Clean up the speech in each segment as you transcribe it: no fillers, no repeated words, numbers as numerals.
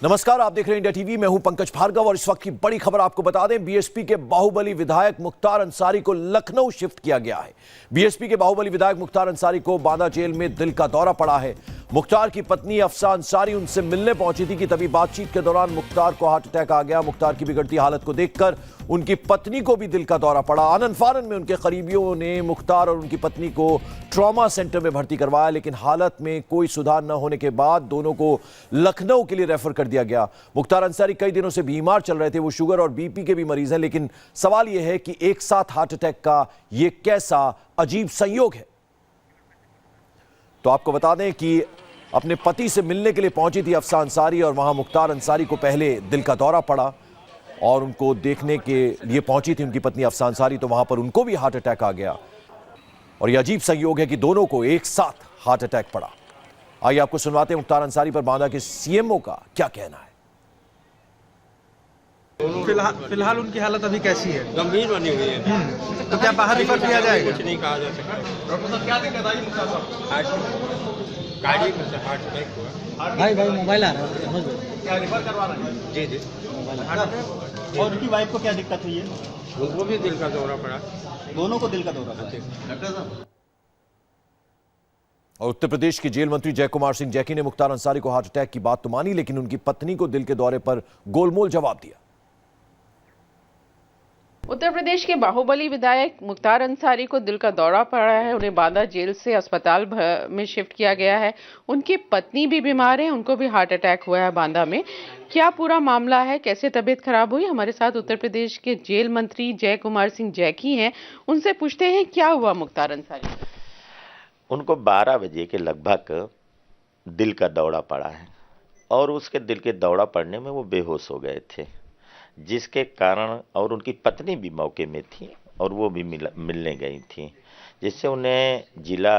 नमस्कार, आप देख रहे हैं इंडिया टीवी। मैं हूं पंकज भार्गव और इस वक्त की बड़ी खबर आपको बता दें, बीएसपी के बाहुबली विधायक मुख्तार अंसारी को लखनऊ शिफ्ट किया गया है। बीएसपी के बाहुबली विधायक मुख्तार अंसारी को बांदा जेल में दिल का दौरा पड़ा है। मुख्तार की पत्नी अफसा अंसारी उनसे मिलने पहुंची थी कि तभी बातचीत के दौरान मुख्तार को हार्ट अटैक आ गया। मुख्तार की बिगड़ती हालत को देखकर उनकी पत्नी को भी दिल का दौरा पड़ा। आनन फानन में उनके करीबियों ने मुख्तार और उनकी पत्नी को ट्रॉमा सेंटर में भर्ती करवाया, लेकिन हालत में कोई सुधार न होने के बाद दोनों को लखनऊ के लिए रेफर कर दिया गया। मुख्तार अंसारी कई दिनों से बीमार चल रहे थे। वो शुगर और बीपी के भी मरीज हैं, लेकिन सवाल यह है कि एक साथ हार्ट अटैक का यह कैसा अजीब संयोग है। तो आपको बता दें कि अपने पति से मिलने के लिए पहुंची थी अफसा अंसारी और वहां मुख्तार अंसारी को पहले दिल का दौरा पड़ा और उनको देखने के लिए पहुंची थी उनकी पत्नी अफसा अंसारी, तो वहां पर उनको भी हार्ट अटैक आ गया। और यह अजीब संयोग है कि दोनों को एक साथ हार्ट अटैक पड़ा। आइए आपको सुनवाते हैं मुख्तार अंसारी पर बांदा के सीएमओ का क्या कहना है। फिलहाल उनकी हालत अभी कैसी है? गंभीर बनी हुई है। तो क्या बाहर रिफर किया जाएगा? कुछ नहीं कहा जा सका। डॉक्टर साहब क्या दिक्कत आई मुख्तार साहब? कार्डियक में से हार्ट अटैक हुआ। भाई मोबाइल आ रहा है, समझ लो। क्या रिफर करवा रहे हैं? जी जी। और उनकी वाइफ को क्या दिक्कत हुई है? उनको भी दिल का दौरा पड़ा। दोनों को दिल का दौरा पड़ा। डॉक्टर साहब। और उत्तर प्रदेश के जेल मंत्री जय कुमार सिंह जैकी ने मुख्तार अंसारी को हार्ट अटैक की बात तो मानी, लेकिन उनकी पत्नी को दिल के दौरे पर गोलमोल जवाब दिया। उत्तर प्रदेश के बाहुबली विधायक मुख्तार अंसारी को दिल का दौरा पड़ा है। उन्हें बांदा जेल से अस्पताल में शिफ्ट किया गया है। उनकी पत्नी भी बीमार है, उनको भी हार्ट अटैक हुआ है बांदा में। क्या पूरा मामला है, कैसे तबीयत खराब हुई? हमारे साथ उत्तर प्रदेश के जेल मंत्री जय कुमार सिंह जैकी हैं। उनसे पूछते हैं क्या हुआ मुख्तार अंसारी। उनको 12 बजे के लगभग दिल का दौरा पड़ा है और उसके दिल के दौरा पड़ने में वो बेहोश हो गए थे, जिसके कारण, और उनकी पत्नी भी मौके में थी और वो भी मिलने गई थी, जिससे उन्हें जिला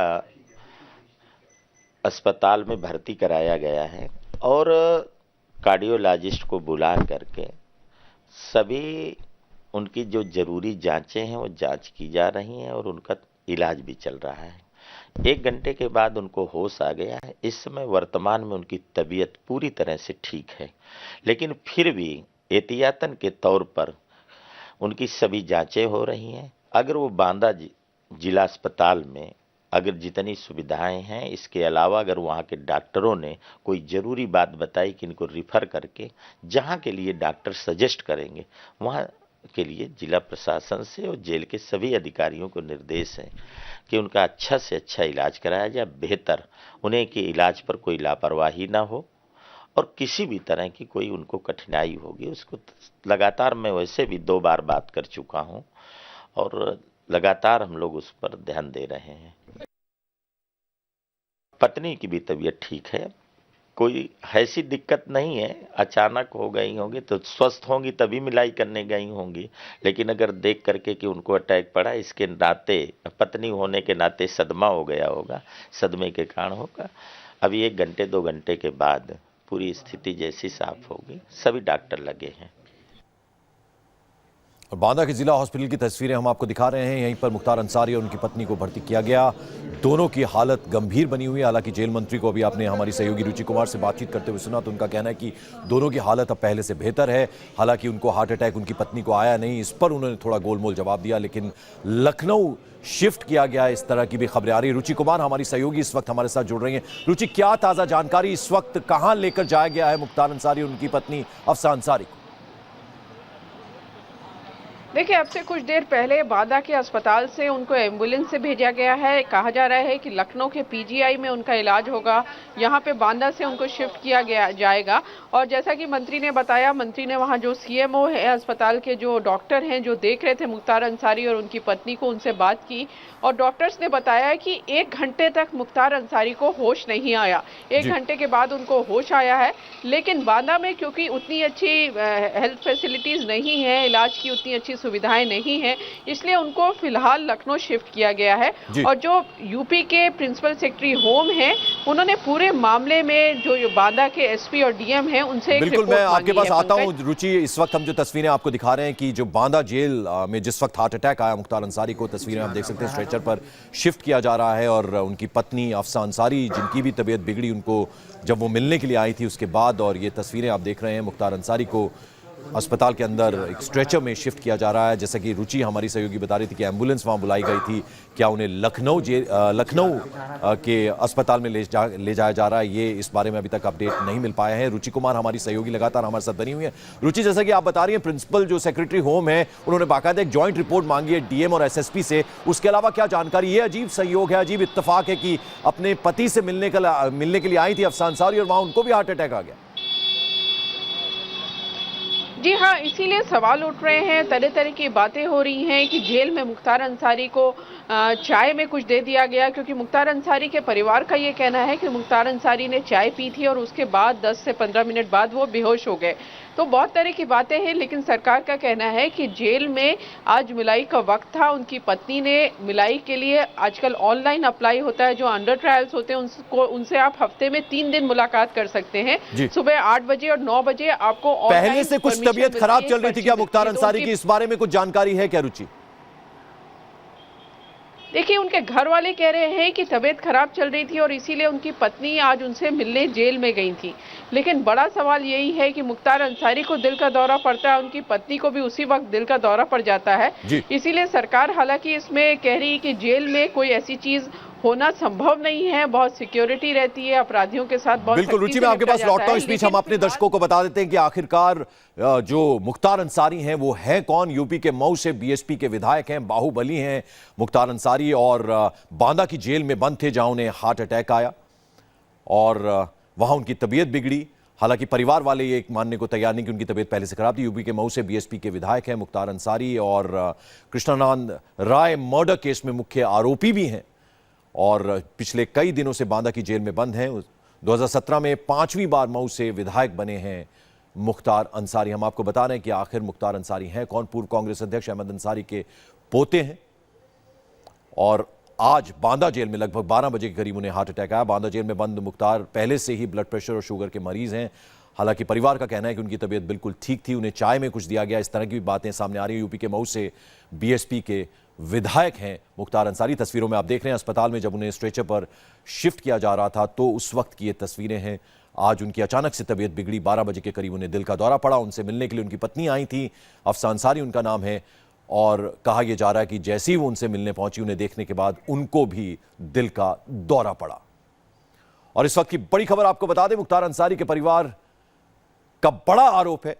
अस्पताल में भर्ती कराया गया है और कार्डियोलॉजिस्ट को बुला करके सभी उनकी जो ज़रूरी जांचें हैं वो जांच की जा रही हैं और उनका इलाज भी चल रहा है। 1 घंटे के बाद उनको होश आ गया है। इस समय वर्तमान में उनकी तबीयत पूरी तरह से ठीक है, लेकिन फिर भी एहतियातन के तौर पर उनकी सभी जांचें हो रही हैं। अगर वो बांदा जिला अस्पताल में अगर जितनी सुविधाएं हैं, इसके अलावा अगर वहाँ के डॉक्टरों ने कोई ज़रूरी बात बताई कि इनको रिफ़र करके जहाँ के लिए डॉक्टर सजेस्ट करेंगे, वहाँ के लिए जिला प्रशासन से और जेल के सभी अधिकारियों को निर्देश है कि उनका अच्छा से अच्छा इलाज कराया जाए। बेहतर उन्हें कि इलाज पर कोई लापरवाही ना हो और किसी भी तरह की कोई उनको कठिनाई होगी उसको लगातार, मैं वैसे भी 2 बार बात कर चुका हूं और लगातार हम लोग उस पर ध्यान दे रहे हैं। पत्नी की भी तबीयत ठीक है, कोई ऐसी दिक्कत नहीं है। अचानक हो गई होंगी तो स्वस्थ होंगी तभी मिलाई करने गई होंगी, लेकिन अगर देख करके कि उनको अटैक पड़ा, इसके नाते पत्नी होने के नाते सदमा हो गया होगा, सदमे के कारण होगा। अभी 1 घंटे 2 घंटे के बाद पूरी स्थिति जैसी साफ होगी। सभी डॉक्टर लगे हैं। और बांदा के जिला हॉस्पिटल की तस्वीरें हम आपको दिखा रहे हैं। यहीं पर मुख्तार अंसारी और उनकी पत्नी को भर्ती किया गया। दोनों की हालत गंभीर बनी हुई है। हालांकि जेल मंत्री को अभी आपने हमारी सहयोगी रुचि कुमार से बातचीत करते हुए सुना, तो उनका कहना है कि दोनों की हालत अब पहले से बेहतर है। हालांकि उनको हार्ट अटैक उनकी पत्नी को आया नहीं, इस पर उन्होंने थोड़ा गोलमोल जवाब दिया, लेकिन लखनऊ शिफ्ट किया गया, इस तरह की भी खबरें आ रही है। रुचि कुमार हमारी सहयोगी इस वक्त हमारे साथ जुड़ रही हैं। रुचि, क्या ताज़ा जानकारी, इस वक्त कहाँ लेकर जाया गया है मुख्तार अंसारी और उनकी पत्नी अफसा अंसारी को? देखिए, अब से कुछ देर पहले बांदा के अस्पताल से उनको एम्बुलेंस से भेजा गया है। कहा जा रहा है कि लखनऊ के पीजीआई में उनका इलाज होगा। यहाँ पे बांदा से उनको शिफ्ट किया जाएगा। और जैसा कि मंत्री ने बताया, मंत्री ने वहाँ जो सीएमओ है, अस्पताल के जो डॉक्टर हैं जो देख रहे थे मुख्तार अंसारी और उनकी पत्नी को, उनसे बात की और डॉक्टर्स ने बताया कि 1 घंटे तक मुख्तार अंसारी को होश नहीं आया। 1 घंटे के बाद उनको होश आया है, लेकिन बांदा में क्योंकि उतनी अच्छी हेल्थ फैसिलिटीज़ नहीं है, इलाज की उतनी अच्छी सुविधाएं नहीं है, इसलिए उनको फिलहाल लखनऊ शिफ्ट किया गया है। और जो यूपी के प्रिंसिपल सेक्रेटरी होम है, उन्होंने पूरे मामले में जो बांदा के एसपी और डीएम है उनसे बिल्कुल मैं आपके पास आता हूं रुचि। इस वक्त हम जो तस्वीरें आपको दिखा रहे हैं कि जो बांदा जेल में जिस वक्त हार्ट अटैक आया मुख्तार अंसारी को, तस्वीरें आप देख सकते हैं, स्ट्रेचर पर शिफ्ट किया जा रहा है और उनकी पत्नी अफसा अंसारी, जिनकी भी तबीयत बिगड़ी, उनको जब वो मिलने के लिए आई थी उसके बाद, और ये तस्वीरें आप देख रहे हैं, मुख्तार अंसारी को अस्पताल के अंदर एक स्ट्रेचर में शिफ्ट किया जा रहा है। जैसा कि रुचि हमारी सहयोगी बता रही थी कि एम्बुलेंस वहां बुलाई गई थी, क्या उन्हें लखनऊ के अस्पताल में ले जाया जा रहा है, ये इस बारे में अभी तक अपडेट नहीं मिल पाया है। रुचि कुमार हमारी सहयोगी लगातार हमारे साथ बनी हुई है। रुचि, जैसा कि आप बता रही हैं, प्रिंसिपल जो सेक्रेटरी होम है उन्होंने बाकायदा एक ज्वाइंट रिपोर्ट मांगी है डीएम और एसएसपी से, उसके अलावा क्या जानकारी? ये अजीब संयोग है, अजीब इत्तेफाक है कि अपने पति से मिलने के लिए आई थी अफसा अंसारी और वहां उनको भी हार्ट अटैक आ गया। जी हाँ, इसीलिए सवाल उठ रहे हैं, तरह तरह की बातें हो रही हैं कि जेल में मुख्तार अंसारी को चाय में कुछ दे दिया गया, क्योंकि मुख्तार अंसारी के परिवार का ये कहना है कि मुख्तार अंसारी ने चाय पी थी और उसके बाद 10 से 15 मिनट बाद वो बेहोश हो गए। तो बहुत तरह की बातें हैं, लेकिन सरकार का कहना है कि जेल में आज मिलाई का वक्त था, उनकी पत्नी ने मिलाई के लिए, आजकल ऑनलाइन अप्लाई होता है, जो अंडर ट्रायल्स होते हैं उनसे आप हफ्ते में 3 दिन मुलाकात कर सकते हैं। सुबह 8 बजे और 9 बजे आपको पहले से कुछ तबीयत खराब चल रही थी क्या मुख्तार अंसारी की? इस बारे में कुछ जानकारी है क्या रुचि? देखिए, उनके घर वाले कह रहे हैं कि तबीयत खराब चल रही थी और इसीलिए उनकी पत्नी आज उनसे मिलने जेल में गई थी। लेकिन बड़ा सवाल यही है कि मुख्तार अंसारी को दिल का दौरा पड़ता है, उनकी पत्नी को भी उसी वक्त दिल का दौरा पड़ जाता है। इसीलिए सरकार हालांकि इसमें कह रही है कि जेल में कोई ऐसी चीज होना संभव नहीं है, बहुत सिक्योरिटी रहती है, अपराधियों के साथ बहुत। बिल्कुल रुचि, मैं आपके पास लौटता हूं। इस बीच हम अपने दर्शकों को बता देते हैं कि आखिरकार जो मुख्तार अंसारी हैं वो है कौन। यूपी के मऊ से बीएसपी के विधायक हैं, बाहुबली हैं मुख्तार अंसारी, और बांदा की जेल में बंद थे जहां उन्हें हार्ट अटैक आया और वहां उनकी तबीयत बिगड़ी। हालांकि परिवार वाले ये मानने को तैयार नहीं कि उनकी तबीयत पहले से खराब थी। यूपी के मऊ से बीएसपी के विधायक हैं मुख्तार अंसारी और कृष्णानंद राय मर्डर केस में मुख्य आरोपी भी हैं और पिछले कई दिनों से बांदा की जेल में बंद हैं। 2017 में 5वीं बार मऊ से विधायक बने हैं मुख्तार अंसारी। हम आपको बता रहे हैं कि आखिर मुख्तार अंसारी हैं कौन। पूर्व कांग्रेस अध्यक्ष अहमद अंसारी के पोते हैं और आज बांदा जेल में लगभग 12 बजे के करीब उन्हें हार्ट अटैक आया। बांदा जेल में बंद मुख्तार पहले से ही ब्लड प्रेशर और शुगर के मरीज हैं। हालांकि परिवार का कहना है कि उनकी तबीयत बिल्कुल ठीक थी, उन्हें चाय में कुछ दिया गया, इस तरह की भी बातें सामने आ रही हैं। यूपी के मऊ से बीएसपी के विधायक हैं मुख्तार अंसारी। तस्वीरों में आप देख रहे हैं अस्पताल में जब उन्हें स्ट्रेचर पर शिफ्ट किया जा रहा था तो उस वक्त की ये तस्वीरें हैं। आज उनकी अचानक से तबीयत बिगड़ी, 12 बजे के करीब उन्हें दिल का दौरा पड़ा। उनसे मिलने के लिए उनकी पत्नी आई थी, अफसा अंसारी उनका नाम है, और कहा यह जा रहा है कि जैसे ही वो उनसे मिलने पहुंची, उन्हें देखने के बाद उनको भी दिल का दौरा पड़ा। और इस वक्त की बड़ी खबर आपको बता दें, मुख्तार अंसारी के परिवार का बड़ा आरोप है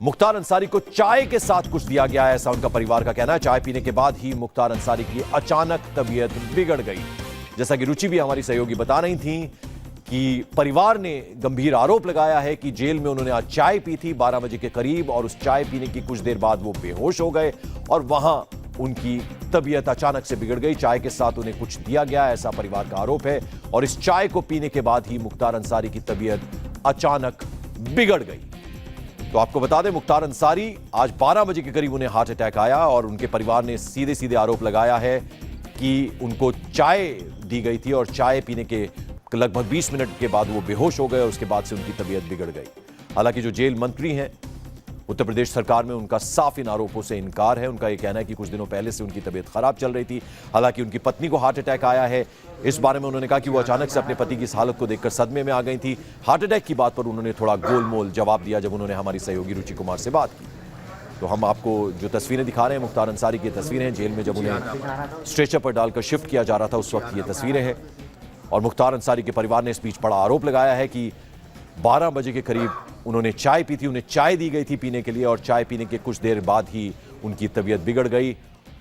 मुख्तार अंसारी को चाय के साथ कुछ दिया गया है, ऐसा उनका परिवार का कहना है। चाय पीने के बाद ही मुख्तार अंसारी की अचानक तबीयत बिगड़ गई। जैसा कि रुचि भी हमारी सहयोगी बता रही थी कि परिवार ने गंभीर आरोप लगाया है कि जेल में उन्होंने आज चाय पी थी 12 बजे के करीब और उस चाय पीने की कुछ देर बाद वो बेहोश हो गए और वहां उनकी तबीयत अचानक से बिगड़ गई। चाय के साथ उन्हें कुछ दिया गया, ऐसा परिवार का आरोप है और इस चाय को पीने के बाद ही मुख्तार अंसारी की तबीयत अचानक बिगड़ गई। तो आपको बता दें, मुख्तार अंसारी आज 12 बजे के करीब उन्हें हार्ट अटैक आया और उनके परिवार ने सीधे सीधे आरोप लगाया है कि उनको चाय दी गई थी और चाय पीने के लगभग 20 मिनट के बाद वो बेहोश हो गए और उसके बाद से उनकी तबीयत बिगड़ गई। हालांकि जो जेल मंत्री हैं उत्तर प्रदेश सरकार में, उनका साफ इन आरोपों से इनकार है। उनका यह कहना है कि कुछ दिनों पहले से उनकी तबीयत खराब चल रही थी। हालांकि उनकी पत्नी को हार्ट अटैक आया है। इस बारे में उन्होंने कहा कि वो अचानक से अपने पति की इस हालत को देखकर सदमे में आ गई थी। हार्ट अटैक की बात पर उन्होंने थोड़ा गोलमोल जवाब दिया जब उन्होंने हमारी सहयोगी रुचि कुमार से बात की। तो हम आपको जो तस्वीरें दिखा रहे हैं मुख्तार अंसारी की तस्वीरें हैं, जेल में जब उन्हें स्ट्रेचर पर डालकर शिफ्ट किया जा रहा था उस वक्त ये तस्वीरें हैं। और मुख्तार अंसारी के परिवार ने इस बीच बड़ा आरोप लगाया है कि 12 बजे के करीब उन्होंने चाय पी थी, उन्हें चाय दी गई थी पीने के लिए और चाय पीने के कुछ देर बाद ही उनकी तबीयत बिगड़ गई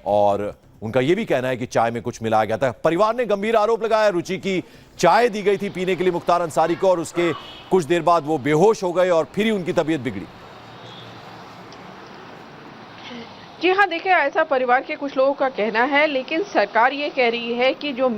और उनका यह भी कहना है कि चाय में कुछ मिलाया गया था। परिवार ने गंभीर आरोप लगाया रुचि की चाय दी गई थी पीने के लिए मुख्तार अंसारी को और उसके कुछ देर बाद वो बेहोश हो गए और फिर ही उनकी तबीयत बिगड़ी। जी हाँ, देखिए ऐसा परिवार के कुछ लोगों का कहना है, लेकिन सरकार ये कह रही है कि जो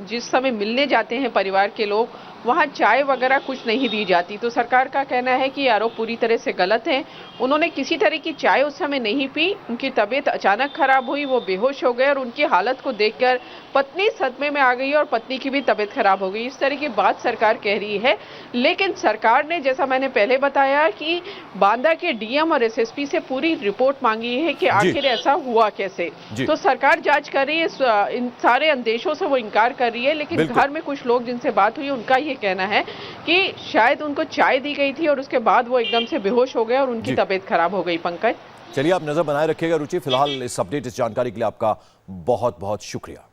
जिस समय मिलने जाते हैं परिवार के लोग वहाँ चाय वगैरह कुछ नहीं दी जाती। तो सरकार का कहना है कि आरोप पूरी तरह से गलत है। उन्होंने किसी तरह की चाय उस समय नहीं पी, उनकी तबीयत अचानक खराब हुई, वो बेहोश हो गए और उनकी हालत को देखकर पत्नी सदमे में आ गई और पत्नी की भी तबीयत खराब हो गई। इस तरह की बात सरकार कह रही है। लेकिन सरकार ने, जैसा मैंने पहले बताया, कि बांदा के डीएम और एसएसपी से पूरी रिपोर्ट मांगी है कि आखिर ऐसा हुआ कैसे। तो सरकार जांच कर रही है, इन सारे अंदेशों से वो इनकार कर रही है। लेकिन घर में कुछ लोग जिनसे बात हुई उनका ये कहना है कि शायद उनको चाय दी गई थी और उसके बाद वो एकदम से बेहोश हो गए और उनकी तबीयत खराब हो गई। पंकज, चलिए आप नजर बनाए रखिएगा रुचि। फिलहाल इस अपडेट, इस जानकारी के लिए आपका बहुत बहुत शुक्रिया।